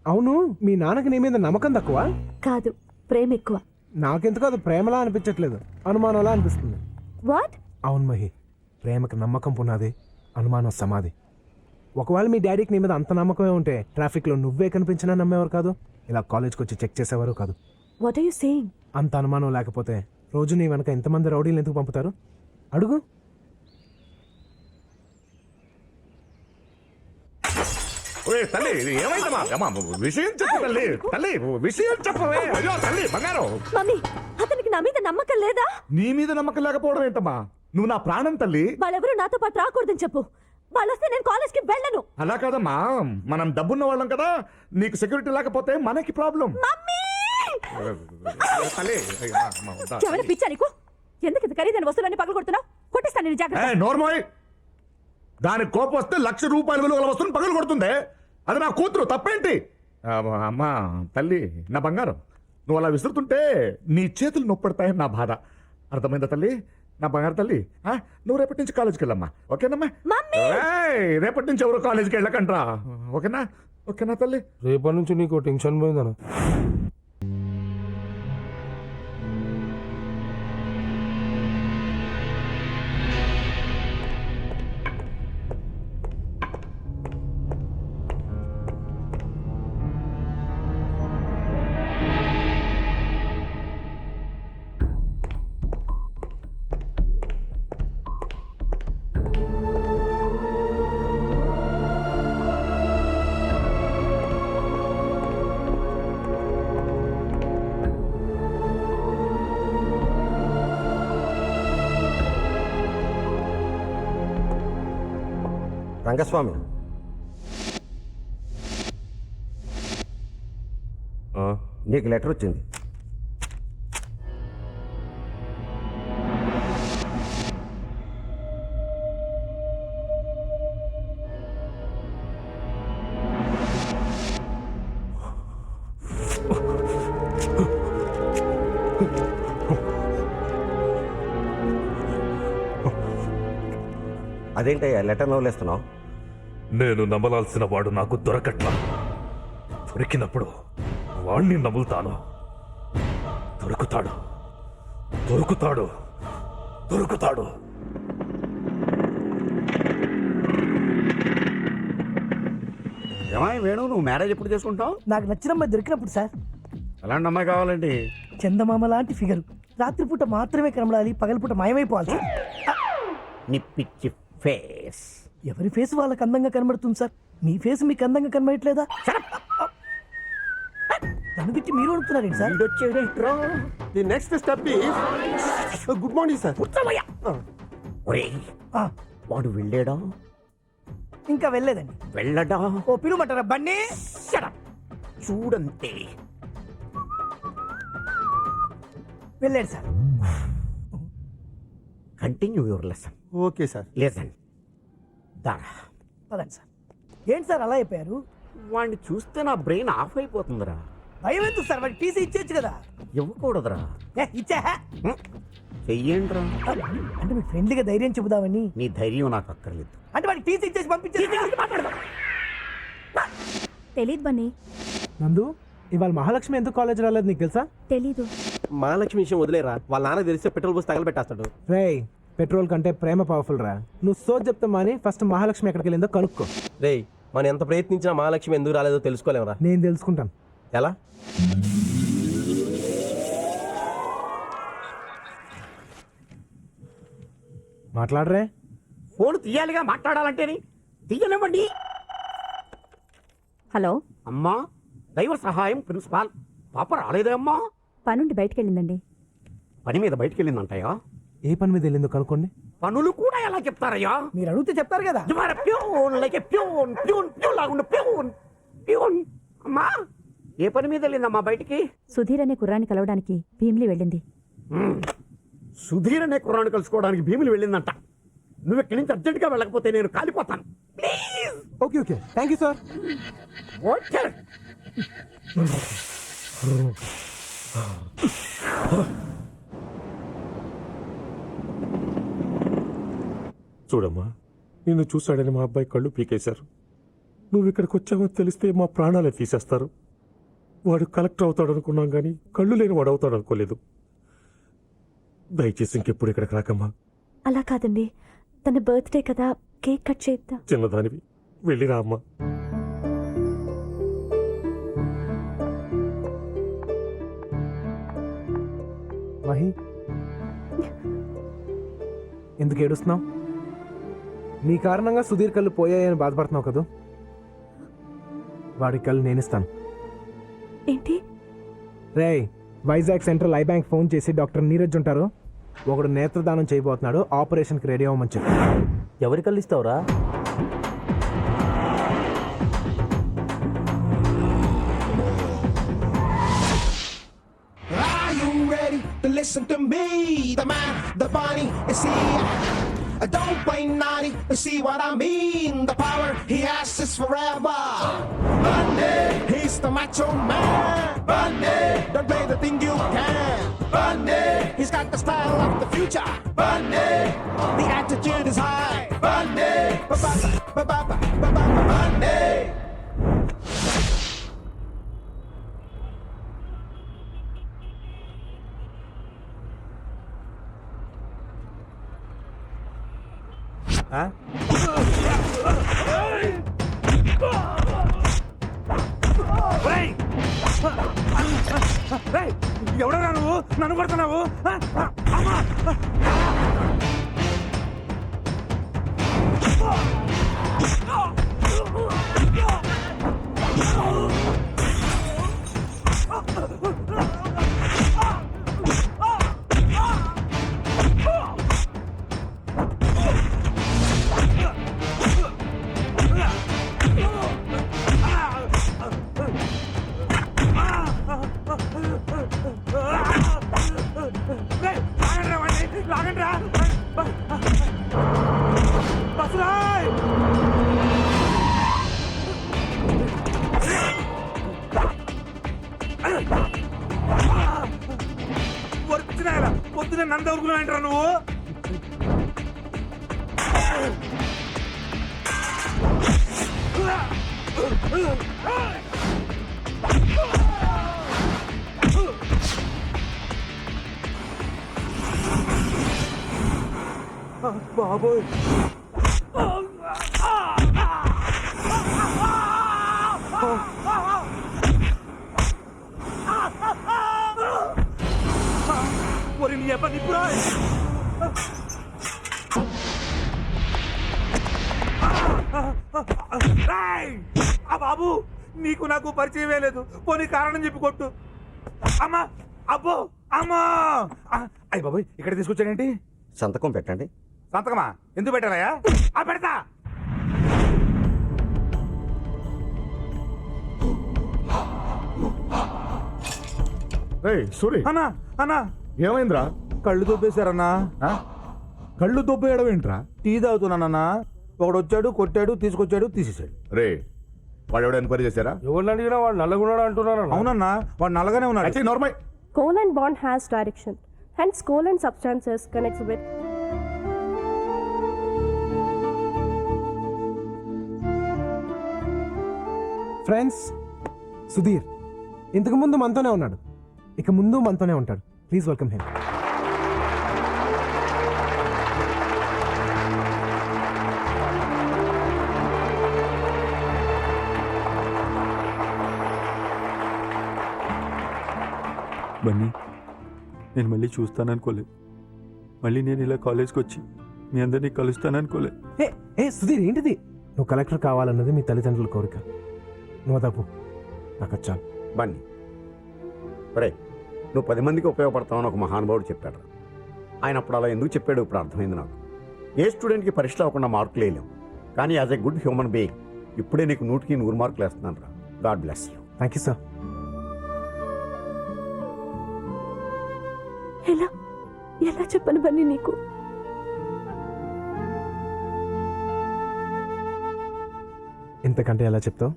అవును, మీ నాన్నకి నీ మీద నమ్మకం తక్కువ? కాదు, ప్రేమ ఎక్కువ. నాకెందుకు అది ప్రేమలా అనిపించట్లేదు, అనుమానంలా అనిపిస్తుంది. వాట్? అవును మహి, ప్రేమకు నమ్మకం పునాది, అనుమానం సమాధి. ఒకవేళ మీ డాడీకి నీ మీద అంత నమ్మకమే ఉంటే ట్రాఫిక్లో నువ్వే కనిపించినా నమ్మేవారు కాదు, ఇలా కాలేజ్కి వచ్చి చెక్ చేసేవారు కాదు. What are you saying? అంత అనుమానం లేకపోతే రోజు నీ వెనక ఎంతమంది రౌడీలు ఎందుకు పంపుతారు? అడుగు. తల్లి ఏమైందమ్మా? విషయం చెప్పు తల్లి. తల్లి విషయం చెప్పవే. అయ్యో తల్లి బంగారం. మమ్మీ, అతనికి నా మీద నమ్మకం లేదా? నీ మీద నమ్మకం లేకపోవడం ఏంటమ్మా? నువ్వు నా ప్రాణం తల్లి. వాళ్ళెవరూ నాతో పాటు రాకూడదని చెప్పు. వాళ్ళు వస్తే నేను కాలేజ్కి వెళ్ళను. అలా కాదమ్మా, మనం డబ్బున్న వాళ్ళం కదా, నీకు సెక్యూరిటీ లేకపోతే మనకి ప్రాబ్లం. తల్లి ఎవరి పిచ్చా నీకు? ఎందుకు ఇంత ఖరీదైన వస్తువులన్నీ పగలు కొడుతున్నావు? కొట్టిస్తాను నేను, జాగ్రత్త. నోర్మోయ్, దానికి కోపం వస్తే ₹1,00,000 విలువ వస్తువుని పగలు కొడుతుంది. అది నా కూతురు, తప్పేంటి? అమ్మా తల్లి, నా బంగారం, నువ్వు అలా విసురుతుంటే నీ చేతులు నొప్పడతాయని నా బాధ. అర్థమైందా తల్లి? నా బంగారు తల్లి, నువ్వు రేపటి నుంచి కాలేజీకి వెళ్ళమ్మా, ఓకేనమ్మా? రేపటి నుంచి ఎవరు కాలేజీకి వెళ్ళకండ్రా, ఓకేనా? ఓకేనా తల్లి? రేపటి నుంచి నీకు టెన్షన్ పోయిందను. రంగస్వామి, నీకు లెటర్ వచ్చింది. అదేంటయ్యా లెటర్ నవ్వులేస్తున్నావు? నేను నమ్మలాల్సిన వాడు నాకు దొరకట్లా. దొరికినప్పుడు వాణ్ణి నమ్ముతాను. దొరుకుతాడు దొరుకుతాడు దొరుకుతాడు. ఏమాయి వేణు, నువ్వు మ్యారేజ్ ఎప్పుడు చేసుకుంటావు? నాకు నచ్చిన అమ్మాయి దొరికినప్పుడు సార్. ఎలాంటి అమ్మాయి కావాలండి? చందమామ లాంటి ఫిగర్, రాత్రిపూట మాత్రమే కనబడాలి, పగలపూట మాయమైపోవాలి సార్. నీ పిచ్చి ఫేస్. ఎవరి ఫేస్ వాళ్ళకి అందంగా కనబడుతుంది సార్, మీ ఫేస్ మీకు అందంగా కనబడట్లేదా? తను తిట్టి మీరు అడుగుతున్నారేంటి sir? The next step is good morning sir. వాడు వెళ్ళాడా? ఇంకా వెళ్ళలేదండి. వెళ్ళడా? ఓ పిలువమంటారా బండి? చూడంతే. వెళ్ళాడు sir. Continue your lesson. Okay sir. Lesson. పదండి సార్. ఏంటి సార్ అలా అయిపోయారు? వాడిని చూస్తే నా బ్రెయిన్ ఆఫ్ అయిపోతుందిరా. భయం ఎందుకు సార్? వాడి టీసీ ఇచ్చేచ్చు కదా. ఇవ్వకూడదురా. ఇచ్చా చెయ్యండిరా. అంటే మీ ఫ్రెండ్లీగా ధైర్యం చెబుదామని. నీ ధైర్యం నాకు అక్కర్లేదు. అంటే వాడికి టీసీ ఇచ్చేసి పంపించేసి తెలీదు బన్నీ. నందు, ఇవాళ మహాలక్ష్మి ఎందుకు కాలేజ్ రాలేదు నీకు తెలుసా? తెలీదు. మహాలక్ష్మి విషయం వదిలేరా, వాళ్ళ నాన్న తెలిస్తే పెట్రోల్ పోసి తగలబెట్టేస్తాడు. రేయ్, పెట్రోల్ కంటే ప్రేమ పవర్ఫుల్ రా. నువ్వు సోచ్ చెప్తా మాని ఫస్ట్ మహాలక్ష్మి ఎక్కడికి వెళ్ళిందో కనుక్కో. రేయ్, మనం ఎంత ప్రయత్నించినా మహాలక్ష్మి ఎందుకు రాలేదో తెలుసుకోలేమరా. నేను తెలుసుకుంటాను. ఎలా? మాట్లాడరే. ఫోన్ తీయాలిగా, మాట్లాడాలంటేని. తీయనివ్వండి. హలో అమ్మా, దైవ సహాయం ప్రిన్సిపాల్. పాప రాలేదే అమ్మా? పనుండి బయటికి వెళ్ళిందండి. పని మీద బయటికి వెళ్ళిందంటయ్యా. ఏ పని మీద వెళ్ళిందో కనుక్కోండి. పనులు కూడా ఎలా చెప్తారయ్యా? మీరు అడిగితే చెప్తారు కదా. అమ్మా, ఏ పని మీద వెళ్ళిందమ్మా బయటికి? సుధీర్ అనే కుర్రాన్ని కలవడానికి భీమిలి వెళ్ళింది. సుధీర్ అనే కుర్రాన్ని కలుసుకోవడానికి భీములు వెళ్ళిందంట. నువ్వు ఇక్కడి నుంచి అర్జెంట్గా వెళ్ళకపోతే నేను కాలిపోతాను. Please. Okay okay, thank you sir. Okay. చూడమ్మా, నిన్ను చూశాడని మా అబ్బాయి కళ్ళు పీకేశారు. నువ్వు ఇక్కడికి వచ్చావని తెలిస్తే మా ప్రాణాలే తీసేస్తారు. వాడు కలెక్టర్ అవుతాడు అనుకున్నాం కానీ కళ్ళు లేని వాడు అవుతాడు అనుకోలేదు. దయచేసి ఇంకెప్పుడు ఇక్కడికి రాకమ్మా. అలా కాదండి, తన బర్త్డే కదా, కేక్ కట్ చేద్దాం. చిన్నదానివి వెళ్ళిరా అమ్మా. మహి, ఎందుకు ఏడుస్తున్నావు? నీ కారణంగా సుధీర్ కళ్ళు పోయాయని బాధపడుతున్నావు కదూ. వాడి కళ్ళు నేనిస్తాను. ఏంటి? రేయ్, Vizag central I bank phone చేసి డాక్టర్ నీరజ్ ఉంటారు, ఒకడు నేత్రదానం చేయబోతున్నాడు, ఆపరేషన్కి రెడీ అవ్వమని చెప్పు. ఎవరి కళ్ళు ఇస్తావురా? Are you ready to listen to me? The man, the bunny, is here. Don't play naughty, see what I mean? The power he has is forever. Bunny, he's the macho man. Bunny, don't play the thing you can. Bunny, he's got the style of the future. Bunny, the attitude is high. Bunny, Bunny. ఎవడరా నువ్వు? నన్ను కొడుతున్నావు? పొద్దున నన్ను దొరుకుతున్నాయంటారా నువ్వు? బాబోయ్, ఒరి నీ అబ్బా నిప్పురా. ఆ బాబు, నీకు నాకు పరిచయమే లేదు, పోనీ కారణం చెప్పి కొట్టు. అమ్మా, అబ్బో, అమ్మా. అయ్యి బాబోయ్, ఇక్కడ తీసుకొచ్చానేంటి? సంతకం పెట్టండి. సంతకమా? ఎందుకు పెట్టారయ్యా? పెడతా. రేయ్ సూరి, అన్నా అన్నా, ఏమైందిరా? కళ్ళు దొబ్బేశారన్నా. కళ్ళు దొబ్బేయడం ఏంట్రా? టీ తాగుతున్నానన్నా. ఒకడు వచ్చాడు, కొట్టాడు, తీసుకొచ్చాడు, తీసేశాడు. రే, వాడు ఎవడ ఎంక్వైరీ చేశారా? ఎవరిని అడిగినా వాడు నల్లగున్నాడు అంటున్నారు. అవునన్నా, వాడు నల్లగానే ఉన్నాడు. అయితే normal. Covalent bond has direction. Hence, covalent substances connects with friends, Sudheer ఇంతకు ముందు మనతోనే ఉన్నాడు, ఇక ముందు మనతోనే ఉంటాడు. Please welcome him. బన్నీ, నేను మళ్ళీ చూస్తాననుకోలేదు. మళ్ళీ నేను ఇలా కాలేజ్కి వచ్చి మీ అందరినీ కలుస్తాననుకోలేదు. ఏ సుధీర్, ఏంటిది? నువ్వు కలెక్టర్ కావాలన్నది మీ తల్లిదండ్రుల కోరిక. నువ్వు తప్పు, నాకు వచ్చాను. బన్నీ, ఒరే, నువ్వు 10 మందికి ఉపయోగపడతావని ఒక మహానుభావుడు చెప్పాడు. ఆయన అప్పుడు అలా ఎందుకు చెప్పాడు ఇప్పుడు అర్థమైంది నాకు. ఏ స్టూడెంట్కి పరీక్షలు అవ్వకుండా మార్కులు వేయలేం, కానీ as a good human being ఇప్పుడే నీకు 100కి 100 మార్కులు వేస్తున్నాను రా. God bless you. Thank you sir. ఎలా ఎలా చెప్పను బన్నీ నీకు? ఇంతకంటే ఎలా చెప్తావు?